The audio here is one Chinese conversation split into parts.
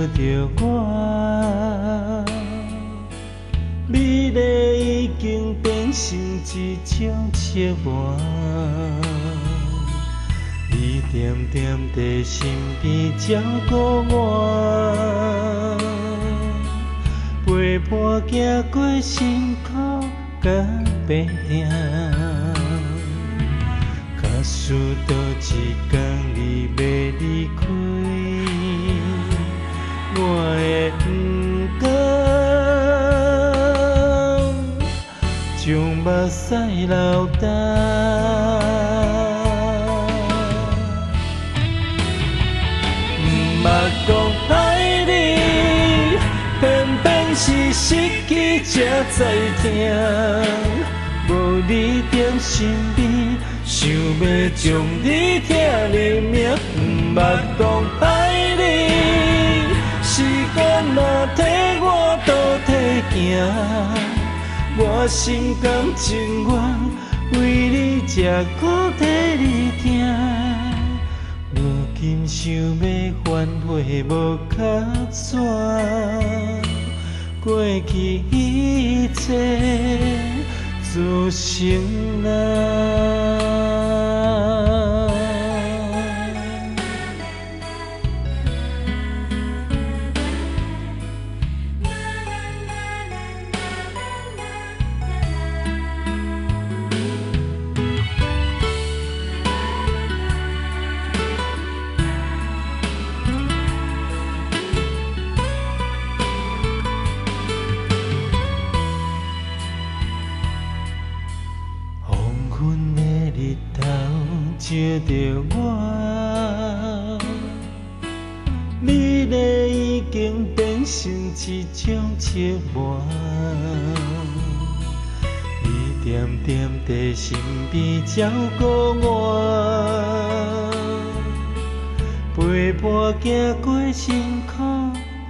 着我，美丽已经变成一种折磨。你点点在身边照顾我，陪伴行过辛苦甲悲痛。假使倒一天你要离开，我会不甘，将目屎流干。莫讲爱你，偏偏是失去才知痛。无你踮身边，想要将你疼入命。莫讲爱你，时间若替我倒退行，我心甘情愿为你吃苦替你疼。如今想要反悔无卡纸，过去一切做成啦。日头照着我，美丽已经变成一种折磨。你点点在身边照顾我，陪伴行过辛苦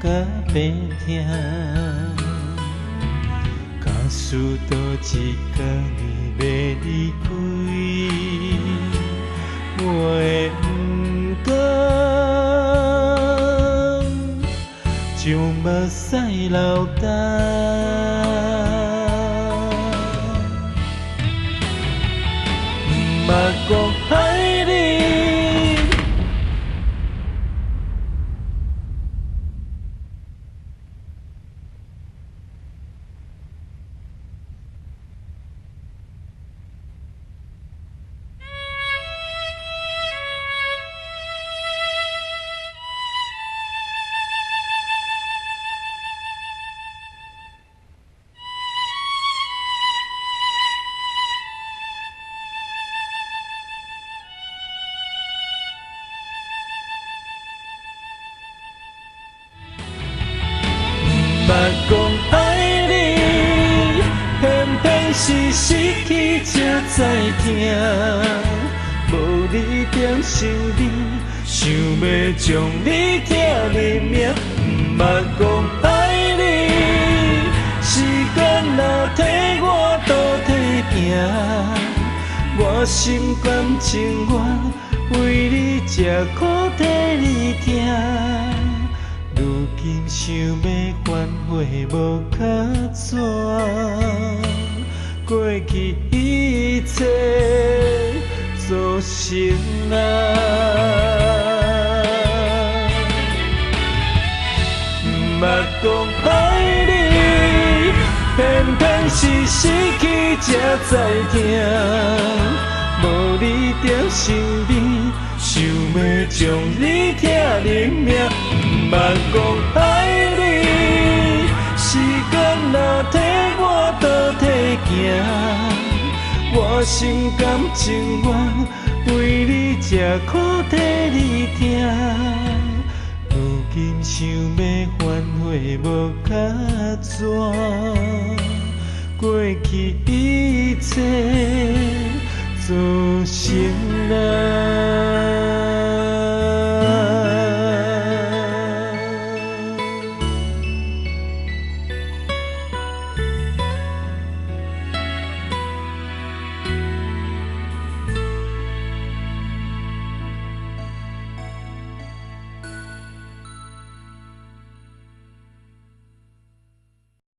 甲悲痛。假使倒一天你要离开，我会不甘，将目屎流干。莫讲爱你。莫讲爱你，偏偏是失去才知痛。无你踮身边，想要将你疼入命。莫讲爱你，时间若替我倒退行，我心甘情愿为你吃苦替你疼。如今想要反悔无卡纸，过去一切做成啦。莫讲爱你，偏偏是失去才知痛。无你踮身边，想要将你疼入命。莫讲爱你，时间若替我倒退行，我心甘情愿为你吃苦替你疼。如今想要反悔无卡纸，过去一切做成啦。